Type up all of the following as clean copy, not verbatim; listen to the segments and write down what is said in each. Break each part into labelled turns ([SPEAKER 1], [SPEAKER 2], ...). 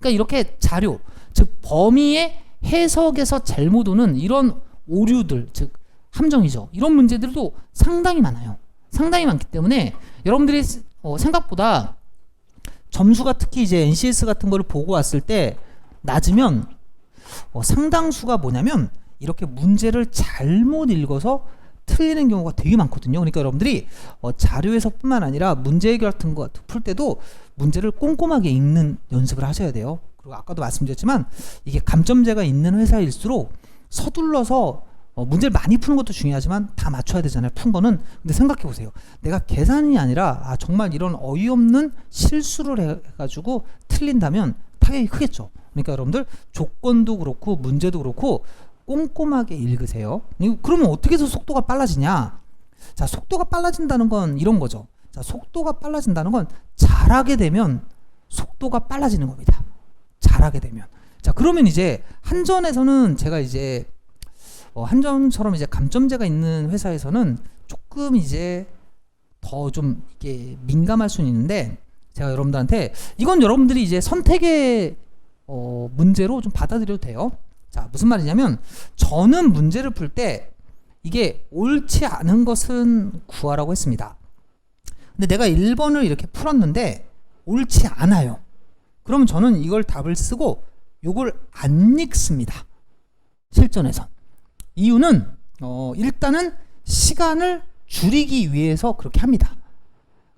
[SPEAKER 1] 그러니까 이렇게 자료, 즉 범위의 해석에서 잘못 오는 이런 오류들, 즉 함정이죠. 이런 문제들도 상당히 많아요. 상당히 많기 때문에 여러분들이 생각보다 점수가 특히 이제 NCS 같은 거를 보고 왔을 때 낮으면 상당수가 뭐냐면 이렇게 문제를 잘못 읽어서 틀리는 경우가 되게 많거든요. 그러니까 여러분들이 자료에서 뿐만 아니라 문제 해결 같은 거 풀 때도 문제를 꼼꼼하게 읽는 연습을 하셔야 돼요. 그리고 아까도 말씀드렸지만 이게 감점제가 있는 회사일수록 서둘러서 문제를 많이 푸는 것도 중요하지만 다 맞춰야 되잖아요. 푼 거는. 근데 생각해 보세요. 내가 계산이 아니라 정말 이런 어이없는 실수를 해가지고 틀린다면 타격이 크겠죠. 그러니까 여러분들 조건도 그렇고 문제도 그렇고 꼼꼼하게 읽으세요. 그러면 어떻게 해서 속도가 빨라지냐? 자, 속도가 빨라진다는 건 이런 거죠. 자, 속도가 빨라진다는 건 잘하게 되면 속도가 빨라지는 겁니다. 잘하게 되면. 자, 그러면 이제 한전에서는 제가 이제 한전처럼 이제 감점제가 있는 회사에서는 조금 이제 더 좀 이게 민감할 수는 있는데 제가 여러분들한테 이건 여러분들이 이제 선택의 문제로 좀 받아들여도 돼요. 자, 무슨 말이냐면 저는 문제를 풀 때 이게 옳지 않은 것은 구하라고 했습니다. 근데 내가 1번을 이렇게 풀었는데 옳지 않아요. 그러면 저는 이걸 답을 쓰고 요걸 안 읽습니다. 실전에서. 이유는 일단은 시간을 줄이기 위해서 그렇게 합니다.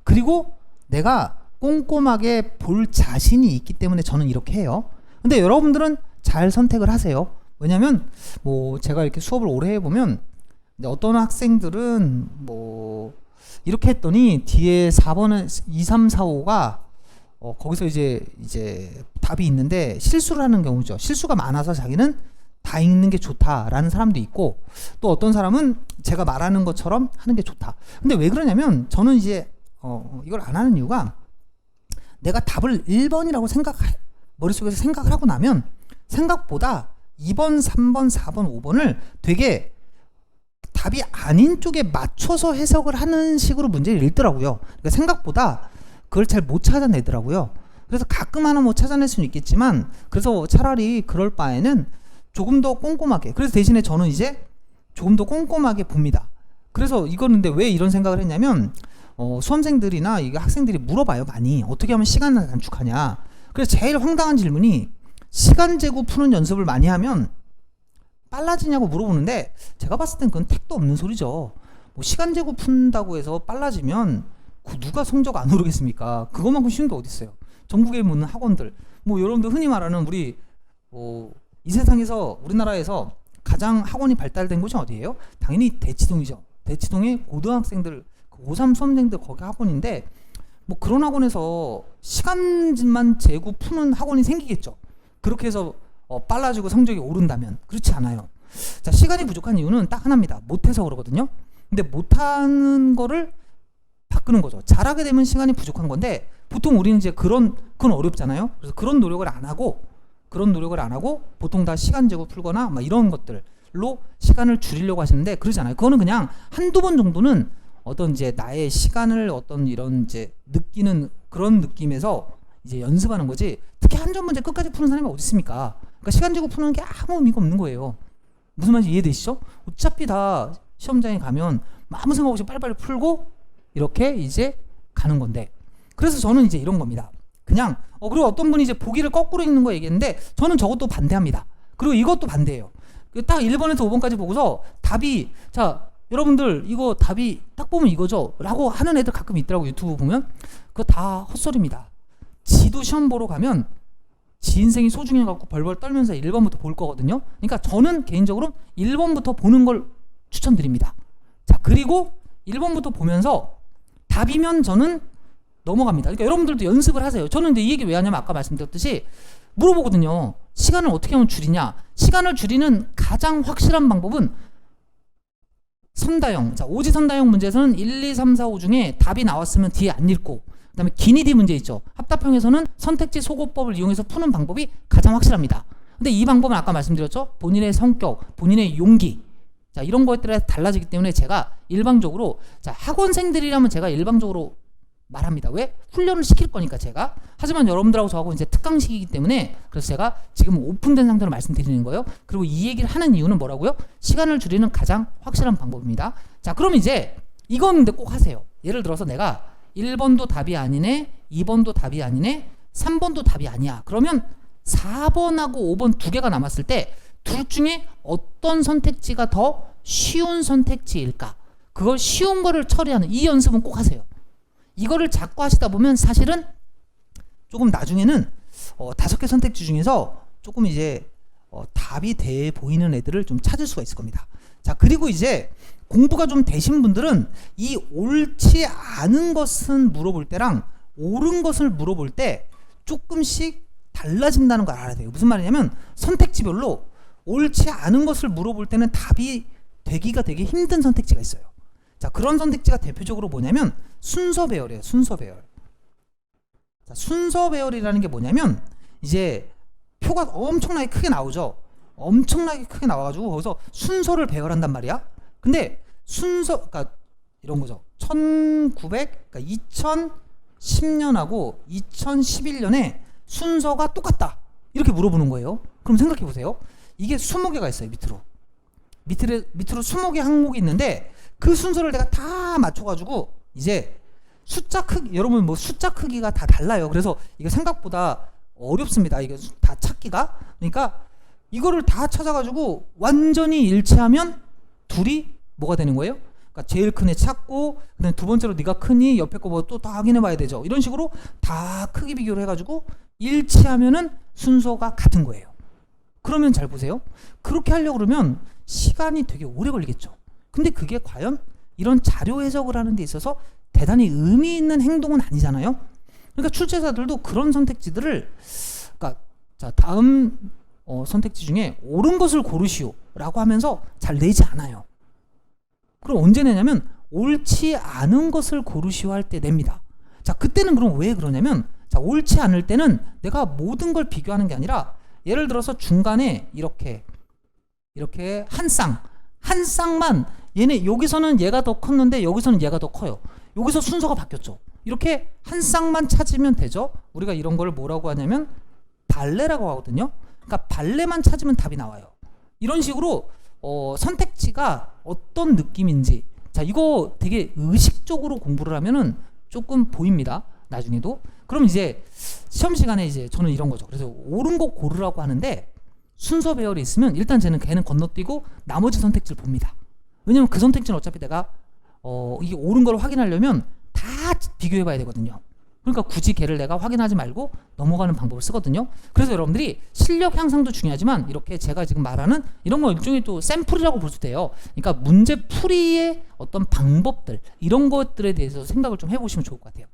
[SPEAKER 1] 그리고 내가 꼼꼼하게 볼 자신이 있기 때문에 저는 이렇게 해요. 근데 여러분들은 잘 선택을 하세요. 왜냐면 뭐 제가 이렇게 수업을 오래 해보면 어떤 학생들은 뭐 이렇게 했더니 뒤에 4번에 2, 3, 4, 5가 거기서 이제 답이 있는데 실수를 하는 경우죠. 실수가 많아서 자기는 다 읽는 게 좋다라는 사람도 있고 또 어떤 사람은 제가 말하는 것처럼 하는 게 좋다. 근데 왜 그러냐면 저는 이제 이걸 안 하는 이유가 내가 답을 1번이라고 머릿속에서 생각을 하고 나면 생각보다 2번, 3번, 4번, 5번을 되게 답이 아닌 쪽에 맞춰서 해석을 하는 식으로 문제를 읽더라고요. 그러니까 생각보다 그걸 잘 못 찾아내더라고요. 그래서 가끔 하나 뭐 찾아낼 수는 있겠지만 그래서 차라리 그럴 바에는 조금 더 꼼꼼하게, 그래서 대신에 저는 이제 조금 더 꼼꼼하게 봅니다. 그래서 이거는데 왜 이런 생각을 했냐면 수험생들이나 이게 학생들이 물어봐요. 많이 어떻게 하면 시간을 단축하냐. 그래서 제일 황당한 질문이 시간 재고 푸는 연습을 많이 하면 빨라지냐고 물어보는데 제가 봤을 땐 그건 택도 없는 소리죠. 뭐 시간 재고 푼다고 해서 빨라지면 누가 성적 안 오르겠습니까? 그것만큼 쉬운 게 어디 있어요. 전국에 있는 학원들, 뭐 여러분들 흔히 말하는 우리 이 세상에서 우리나라에서 가장 학원이 발달된 곳이 어디예요? 당연히 대치동이죠. 대치동의 고등학생들, 고3 수험생들 거기 학원인데 뭐 그런 학원에서 시간만 재고 푸는 학원이 생기겠죠. 그렇게 해서 빨라지고 성적이 오른다면. 그렇지 않아요. 자, 시간이 부족한 이유는 딱 하나입니다. 못해서 그러거든요. 근데 못하는 거를 바꾸는 거죠. 잘하게 되면 시간이 부족한 건데 보통 우리는 이제 그건 어렵잖아요. 그래서 그런 노력을 안 하고 보통 다 시간 재고 풀거나 막 이런 것들로 시간을 줄이려고 하시는데 그러지 않아요. 그거는 그냥 한두 번 정도는 어떤 이제 나의 시간을 어떤 이런 이제 느끼는 그런 느낌에서 이제 연습하는 거지. 특히 한전 문제 끝까지 푸는 사람이 어디 있습니까? 그러니까 시간 재고 푸는 게 아무 의미가 없는 거예요. 무슨 말인지 이해되시죠? 어차피 다 시험장에 가면 아무 생각 없이 빨리빨리 풀고 이렇게 이제 가는 건데. 그래서 저는 이제 이런 겁니다. 그냥 그리고 어떤 분이 이제 보기를 거꾸로 읽는 거 얘기했는데 저는 저것도 반대합니다. 그리고 이것도 반대예요. 딱 1번에서 5번까지 보고서 답이 자 여러분들 이거 답이 딱 보면 이거죠 라고 하는 애들 가끔 있더라고. 유튜브 보면 그거 다 헛소리입니다. 지도 시험 보러 가면 지 인생이 소중해 갖고 벌벌 떨면서 1번부터 볼 거거든요. 그러니까 저는 개인적으로 1번부터 보는 걸 추천드립니다. 자, 그리고 1번부터 보면서 답이면 저는 넘어갑니다. 그러니까 여러분들도 연습을 하세요. 저는 근데 이 얘기 왜 하냐면 아까 말씀드렸듯이 물어보거든요. 시간을 어떻게 하면 줄이냐. 시간을 줄이는 가장 확실한 방법은 선다형. 자, 오지선다형 문제에서는 1, 2, 3, 4, 5 중에 답이 나왔으면 뒤에 안 읽고 그 다음에 기니디 문제 있죠. 합답형에서는 선택지 소거법을 이용해서 푸는 방법이 가장 확실합니다. 근데 이 방법은 아까 말씀드렸죠. 본인의 성격, 본인의 용기 자 이런 것들에 달라지기 때문에 제가 일방적으로 자 학원생들이라면 제가 일방적으로 말합니다. 왜? 훈련을 시킬 거니까 제가. 하지만 여러분들하고 저하고 이제 특강식이기 때문에 그래서 제가 지금 오픈된 상태로 말씀드리는 거예요. 그리고 이 얘기를 하는 이유는 뭐라고요? 시간을 줄이는 가장 확실한 방법입니다. 자, 그럼 이제 이건 근데 꼭 하세요. 예를 들어서 내가 1번도 답이 아니네, 2번도 답이 아니네, 3번도 답이 아니야. 그러면 4번하고 5번 두 개가 남았을 때 둘 중에 어떤 선택지가 더 쉬운 선택지일까? 그걸 쉬운 거를 처리하는 이 연습은 꼭 하세요. 이거를 자꾸 하시다 보면 사실은 조금 나중에는 5개 선택지 중에서 조금 이제 답이 돼 보이는 애들을 좀 찾을 수가 있을 겁니다. 자, 그리고 이제 공부가 좀 되신 분들은 이 옳지 않은 것은 물어볼 때랑 옳은 것을 물어볼 때 조금씩 달라진다는 걸 알아야 돼요. 무슨 말이냐면 선택지별로 옳지 않은 것을 물어볼 때는 답이 되기가 되게 힘든 선택지가 있어요. 자, 그런 선택지가 대표적으로 뭐냐면 순서 배열이에요. 순서 배열. 자, 순서 배열이라는 게 뭐냐면 이제 표가 엄청나게 크게 나오죠. 엄청나게 크게 나와가지고 거기서 순서를 배열한단 말이야. 근데 순서, 그러니까 이런 거죠. 1900, 그러니까 2010년하고 2011년에 순서가 똑같다. 이렇게 물어보는 거예요. 그럼 생각해 보세요. 이게 20개가 있어요. 밑으로 20개 항목이 있는데 그 순서를 내가 다 맞춰가지고 이제 숫자 크기, 여러분 뭐 숫자 크기가 다 달라요. 그래서 이거 생각보다 어렵습니다. 이게 다 찾기가. 그러니까 이거를 다 찾아가지고 완전히 일치하면 둘이 뭐가 되는 거예요? 그러니까 제일 큰 애 찾고 그다음에 두 번째로 네가 크니 옆에 거 뭐 또 다 확인해 봐야 되죠. 이런 식으로 다 크기 비교를 해가지고 일치하면은 순서가 같은 거예요. 그러면 잘 보세요. 그렇게 하려고 그러면 시간이 되게 오래 걸리겠죠. 근데 그게 과연 이런 자료 해석을 하는 데 있어서 대단히 의미 있는 행동은 아니잖아요. 그러니까 출제자들도 그런 선택지들을, 그러니까 자, 다음 선택지 중에 옳은 것을 고르시오 라고 하면서 잘 내지 않아요. 그럼 언제 내냐면 옳지 않은 것을 고르시오 할 때 냅니다. 자, 그때는 그럼 왜 그러냐면, 자, 옳지 않을 때는 내가 모든 걸 비교하는 게 아니라 예를 들어서 중간에 이렇게 한 쌍만 얘네 여기서는 얘가 더 컸는데 여기서는 얘가 더 커요. 여기서 순서가 바뀌었죠. 이렇게 한 쌍만 찾으면 되죠. 우리가 이런 걸 뭐라고 하냐면 발레라고 하거든요. 그러니까 발레만 찾으면 답이 나와요. 이런 식으로 선택지가 어떤 느낌인지, 자, 이거 되게 의식적으로 공부를 하면은 조금 보입니다. 나중에도. 그럼 이제 시험 시간에 이제 저는 이런 거죠. 그래서 옳은 거 고르라고 하는데 순서 배열이 있으면 일단 걔는 건너뛰고 나머지 선택지를 봅니다. 왜냐면 그 선택지는 어차피 내가 이게 옳은 걸 확인하려면 다 비교해 봐야 되거든요. 그러니까 굳이 걔를 내가 확인하지 말고 넘어가는 방법을 쓰거든요. 그래서 여러분들이 실력 향상도 중요하지만 이렇게 제가 지금 말하는 이런 거 일종의 또 샘플이라고 볼 수도 돼요. 그러니까 문제 풀이의 어떤 방법들, 이런 것들에 대해서 생각을 좀 해보시면 좋을 것 같아요.